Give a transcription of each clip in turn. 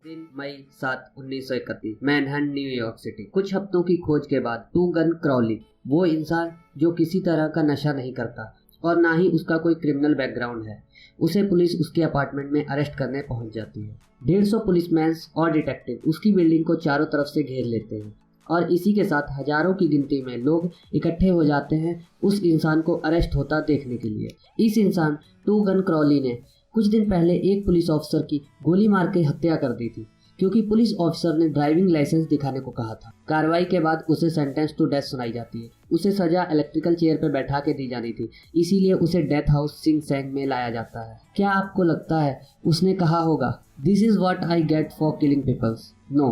दिन मई 7, 1931 Manhattan, New York city. कुछ हफ्तों की खोज के बाद टू गन क्रॉली, वो इंसान जो किसी तरह का नशा नहीं करता और ना ही उसका कोई क्रिमिनल बैकग्राउंड है, उसे पुलिस उसके अपार्टमेंट में अरेस्ट करने पहुंच जाती है। 150 पुलिसमैन और डिटेक्टिव उसकी बिल्डिंग को चारों तरफ से घेर लेते हैं और इसी के साथ हजारों की गिनती में लोग इकट्ठे हो जाते हैं उस इंसान को अरेस्ट होता देखने के लिए। इस इंसान टू गन क्रॉली ने कुछ दिन पहले एक पुलिस ऑफिसर की गोली मार के हत्या कर दी थी, क्योंकि पुलिस ऑफिसर ने ड्राइविंग लाइसेंस दिखाने को कहा था। कार्रवाई के बाद उसे सेंटेंस टू डेथ सुनाई जाती है। उसे सजा इलेक्ट्रिकल चेयर पर बैठा के दी जानी थी, इसीलिए उसे डेथ हाउस सिंग सैंग में लाया जाता है। क्या आपको लगता है उसने कहा होगा, this is what I get for killing peoples? No,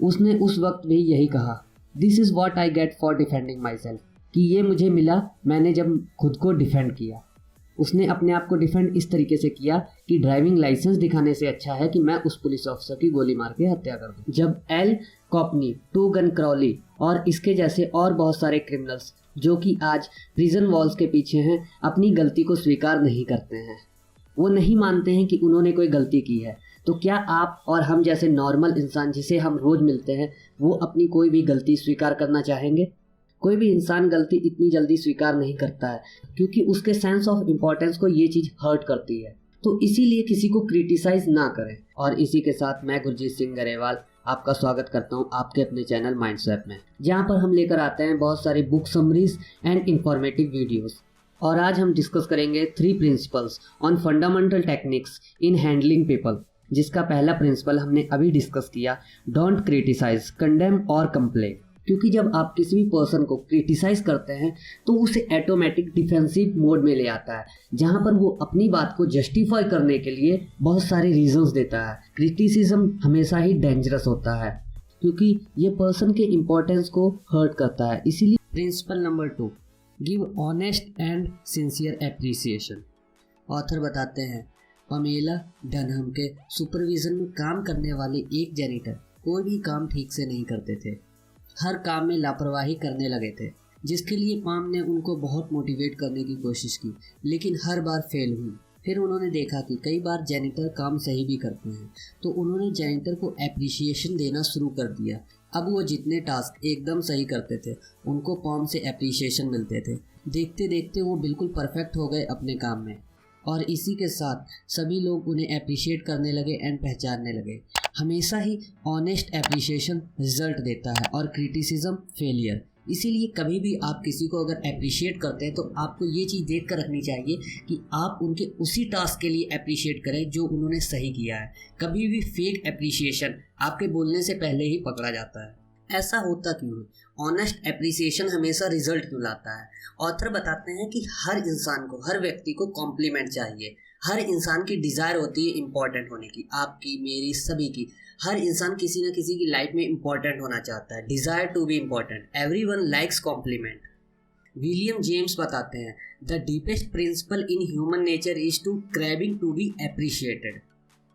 उसने उस वक्त भी यही कहा, this is what I get for defending myself, कि ये मुझे मिला मैंने जब खुद को डिफेंड किया। उसने अपने आप को डिफेंड इस तरीके से किया कि ड्राइविंग लाइसेंस दिखाने से अच्छा है कि मैं उस पुलिस ऑफिसर की गोली मार के हत्या कर दूं। जब एल कॉपनी, टू गन क्रॉली और इसके जैसे और बहुत सारे क्रिमिनल्स जो कि आज प्रिजन वॉल्स के पीछे हैं, अपनी गलती को स्वीकार नहीं करते हैं, वो नहीं मानते हैं कि उन्होंने कोई गलती की है, तो क्या आप और हम जैसे नॉर्मल इंसान जिसे हम रोज मिलते हैं वो अपनी कोई भी गलती स्वीकार करना चाहेंगे? कोई भी इंसान गलती इतनी जल्दी स्वीकार नहीं करता है, क्योंकि उसके सेंस ऑफ इम्पोर्टेंस को ये चीज हर्ट करती है। तो इसीलिए किसी को क्रिटिसाइज ना करें। और इसी के साथ मैं गुरजीत सिंह गरेवाल आपका स्वागत करता हूं आपके अपने चैनल माइंडस्वैप में, जहां पर हम लेकर आते हैं बहुत सारी book summaries and informative videos. और आज हम डिस्कस करेंगे 3 principles on fundamental techniques in handling people, जिसका पहला प्रिंसिपल हमने अभी डिस्कस किया, डोंट क्रिटिसाइज, कंडेम और कंप्लेन। क्योंकि जब आप किसी भी पर्सन को क्रिटिसाइज करते हैं तो उसे ऑटोमेटिक डिफेंसिव मोड में ले आता है, जहां पर वो अपनी बात को जस्टिफाई करने के लिए बहुत सारे रीजंस देता है। क्रिटिसिज्म हमेशा ही डेंजरस होता है, क्योंकि ये पर्सन के इम्पोर्टेंस को हर्ट करता है। इसीलिए principle number 2, give honest and sincere appreciation. Author बताते हैं, पमेला डनहम के सुपरविजन में काम करने वाले एक जेनिटर कोई भी काम ठीक से नहीं करते थे, हर काम में लापरवाही करने लगे थे, जिसके लिए पाम ने उनको बहुत मोटिवेट करने की कोशिश की, लेकिन हर बार फेल हुई। फिर उन्होंने देखा कि कई बार जेनिटर काम सही भी करते हैं, तो उन्होंने जेनिटर को एप्रिसिएशन देना शुरू कर दिया। अब वो जितने टास्क एकदम सही करते थे उनको पाम से एप्रिसिएशन मिलते थे। देखते देखते वो बिल्कुल परफेक्ट हो गए अपने काम में, और इसी के साथ सभी लोग उन्हें अप्रिशिएट करने लगे एंड पहचानने लगे। हमेशा ही ऑनेस्ट एप्रिशिएशन रिजल्ट देता है और क्रिटिसिज्म फेलियर। इसीलिए कभी भी आप किसी को अगर अप्रिशिएट करते हैं तो आपको ये चीज़ देख कर रखनी चाहिए कि आप उनके उसी टास्क के लिए अप्रिशिएट करें जो उन्होंने सही किया है। कभी भी फेक अप्रिशिएशन आपके बोलने से पहले ही पकड़ा जाता है। ऐसा होता क्यों है? ऑनेस्ट एप्रिसिएशन हमेशा रिजल्ट क्यों लाता है? ऑथर बताते हैं कि हर इंसान को, हर व्यक्ति को कॉम्प्लीमेंट चाहिए। हर इंसान की डिज़ायर होती है इम्पोर्टेंट होने की, आपकी, मेरी, सभी की। हर इंसान किसी न किसी की लाइफ में इम्पोर्टेंट होना चाहता है, desire to be important. Everyone likes compliment. William James बताते हैं, the deepest principle in human nature is to craving to be appreciated.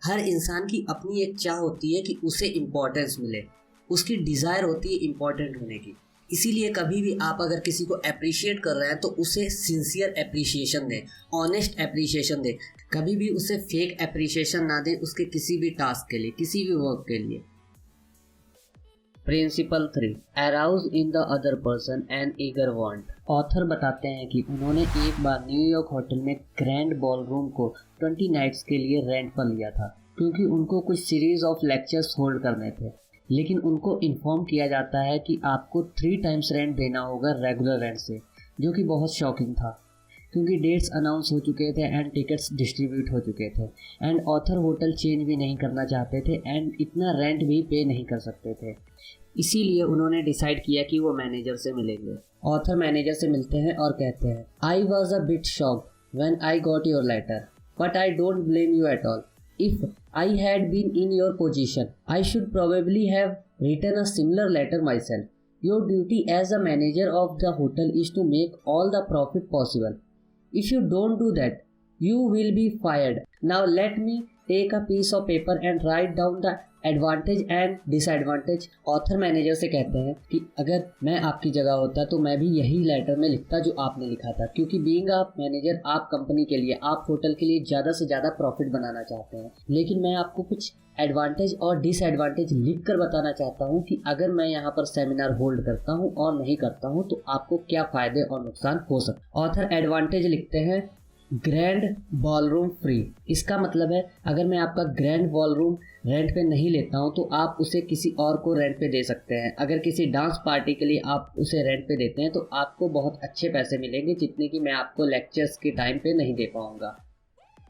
हर इंसान की अपनी एक चाह होती है कि उसे इम्पोर्टेंस मिले, उसकी डिज़ायर होती है इम्पोर्टेंट होने की। इसीलिए कभी भी आप अगर किसी को अप्रिशिएट कर रहे हैं तो उसे सिंसियर एप्रिशिएशन दें, ऑनेस्ट एप्रिशिएशन दें। कभी भी उसे फेक एप्रिशिएशन ना दें उसके किसी भी टास्क के लिए, किसी भी वर्क के लिए। Principle 3, arouse in the other person an eager want. Author बताते हैं कि उन्होंने एक बार न्यूयॉर्क होटल में ग्रैंड बॉल रूम को 20 नाइट्स के लिए रेंट पर लिया था, क्योंकि उनको कुछ सीरीज ऑफ लेक्चर्स होल्ड करने थे। लेकिन उनको इन्फॉर्म किया जाता है कि आपको 3 टाइम्स रेंट देना होगा रेगुलर रेंट से, जो कि बहुत शॉकिंग था, क्योंकि डेट्स अनाउंस हो चुके थे एंड टिकट्स डिस्ट्रीब्यूट हो चुके थे एंड ऑथर होटल चेंज भी नहीं करना चाहते थे एंड इतना रेंट भी पे नहीं कर सकते थे। इसीलिए उन्होंने डिसाइड किया कि वो मैनेजर से मिलेंगे। ऑथर मैनेजर से मिलते हैं और कहते हैं, I was a bit shocked when I got your letter, but I don't blame you at all. If I had been in your position, I should probably have written a similar letter myself. Your duty as a manager of the hotel is to make all the profit possible. If you don't do that, you will be fired. Now let me take a piece of paper and write down the advantage and disadvantage. Author manager से कहते हैं कि अगर मैं आपकी जगह होता तो मैं भी यही लेटर में लिखता जो आपने लिखा था, क्योंकि बीइंग आप मैनेजर, आप कंपनी के लिए, आप होटल के लिए ज़्यादा से ज़्यादा प्रॉफिट बनाना चाहते हैं, लेकिन मैं आपको कुछ एडवांटेज और डिसएडवांटेज लिख कर बताना चाहता हूँ कि अगर मैं यहाँ पर सेमिनार होल्ड करता हूँ और नहीं करता हूँ तो आपको क्या फ़ायदे और नुकसान हो सकते। ऑथर एडवांटेज लिखते हैं ग्रैंड बॉलरूम फ्री। इसका मतलब है अगर मैं आपका ग्रैंड बॉलरूम रेंट पे नहीं लेता हूँ तो आप उसे किसी और को रेंट पे दे सकते हैं। अगर किसी डांस पार्टी के लिए आप उसे रेंट पे देते हैं तो आपको बहुत अच्छे पैसे मिलेंगे जितने कि मैं आपको लेक्चर्स के टाइम पे नहीं दे पाऊँगा।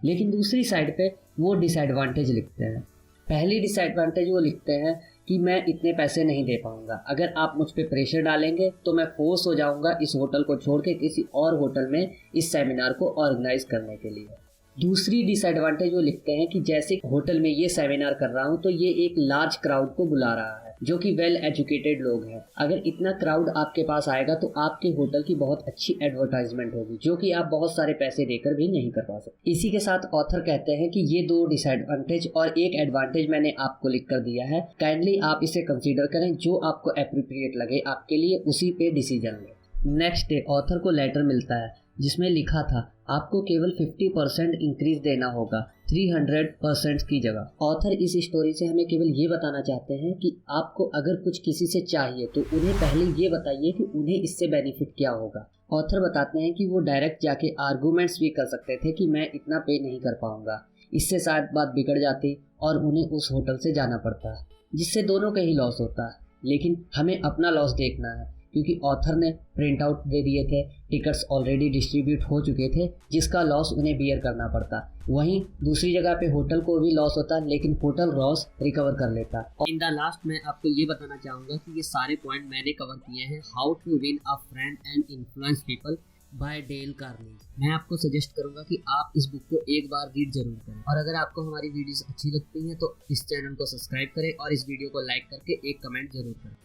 लेकिन दूसरी साइड पे वो डिसएडवांटेज लिखते हैं। पहली डिसएडवांटेज वो लिखते हैं कि मैं इतने पैसे नहीं दे पाऊंगा। अगर आप मुझ पे प्रेशर डालेंगे तो मैं फोर्स हो जाऊंगा इस होटल को छोड़ के किसी और होटल में इस सेमिनार को ऑर्गेनाइज करने के लिए। दूसरी डिसएडवांटेज वो लिखते हैं कि जैसे होटल में ये सेमिनार कर रहा हूँ तो ये एक लार्ज क्राउड को बुला रहा है जो कि वेल एजुकेटेड लोग हैं। अगर इतना क्राउड आपके पास आएगा तो आपके होटल की बहुत अच्छी एडवर्टाइजमेंट होगी जो कि आप बहुत सारे पैसे देकर भी नहीं कर पा सकते। इसी के साथ ऑथर कहते हैं कि ये 2 डिसएडवांटेज और एक एडवांटेज मैंने आपको लिख कर दिया है, काइंडली आप इसे कंसीडर करें, जो आपको एप्रोप्रिएट लगे आपके लिए उसी पे डिसीजन लें। नेक्स्ट डे ऑथर को लेटर मिलता है जिसमें लिखा था आपको केवल 50% इंक्रीज देना होगा 300% की जगह। ऑथर इस स्टोरी से हमें केवल ये बताना चाहते हैं कि आपको अगर कुछ किसी से चाहिए तो उन्हें पहले ये बताइए कि उन्हें इससे बेनिफिट क्या होगा। ऑथर बताते हैं कि वो डायरेक्ट जाके आर्गूमेंट्स भी कर सकते थे कि मैं इतना पे नहीं कर पाऊंगा, इससे शायद बात बिगड़ जाती और उन्हें उस होटल से जाना पड़ता, जिससे दोनों का ही लॉस होता। लेकिन हमें अपना लॉस देखना है क्योंकि ऑथर ने प्रिंट आउट दे दिए थे, टिकट्स ऑलरेडी डिस्ट्रीब्यूट हो चुके थे जिसका लॉस उन्हें बियर करना पड़ता। वहीं दूसरी जगह पे होटल को भी लॉस होता लेकिन होटल लॉस रिकवर कर लेता। इन द लास्ट मैं आपको ये बताना चाहूँगा कि ये सारे पॉइंट मैंने कवर किए हैं how to win a friend and influence people by Dale Carnegie. मैं आपको सजेस्ट करूंगा कि आप इस बुक को एक बार रीड जरूर करें और अगर आपको हमारी वीडियोस अच्छी लगती हैं तो इस चैनल को सब्सक्राइब करें और इस वीडियो को लाइक करके एक कमेंट जरूर करें।